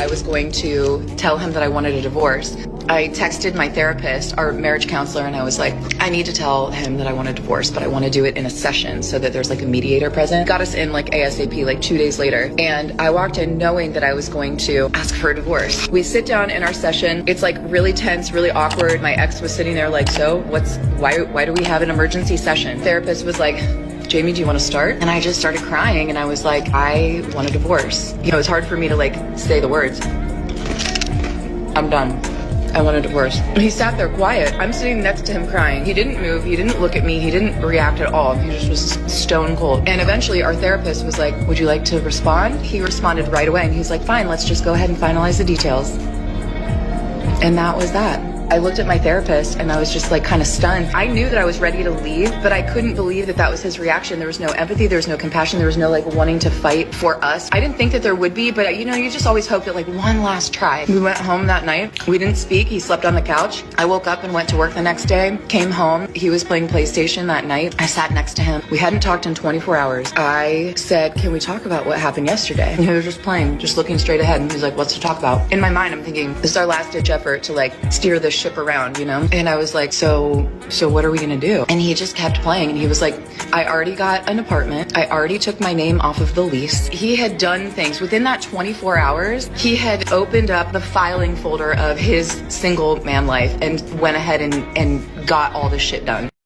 I was going to tell him that I wanted a divorce. I texted my therapist, our marriage counselor, and I was like, I need to tell him that I want a divorce, but I want to do it in a session so that there's like a mediator present. Got us in like ASAP, like 2 days later. And I walked in knowing that I was going to ask for a divorce. We sit down in our session. It's like really tense, really awkward. My ex was sitting there like, so why do we have an emergency session? Therapist was like, Jamie, do you want to start? And I just started crying and I was like, I want a divorce. You know, it's hard for me to like say the words. I'm done. I want a divorce. He sat there quiet. I'm sitting next to him crying. He didn't move. He didn't look at me. He didn't react at all. He just was stone cold. And eventually our therapist was like, would you like to respond? He responded right away and he's like, fine, let's just go ahead and finalize the details. And that was that. I looked at my therapist and I was just like kind of stunned. I knew that I was ready to leave, but I couldn't believe that that was his reaction. There was no empathy, there was no compassion, there was no like wanting to fight for us. I didn't think that there would be, but you know, you just always hope that like one last try. We went home that night. We didn't speak. He slept on the couch. I woke up and went to work the next day, came home. He was playing PlayStation that night. I sat next to him. We hadn't talked in 24 hours. I said, can we talk about what happened yesterday? And he was just playing, just looking straight ahead. And he's like, what's to talk about? In my mind, I'm thinking, this is our last ditch effort to like steer this ship around, you know? And I was like, so what are we gonna do? And he just kept playing and he was like, I already got an apartment. I already took my name off of the lease. He had done things within that 24 hours. He had opened up the filing folder of his single man life and went ahead and got all this shit done.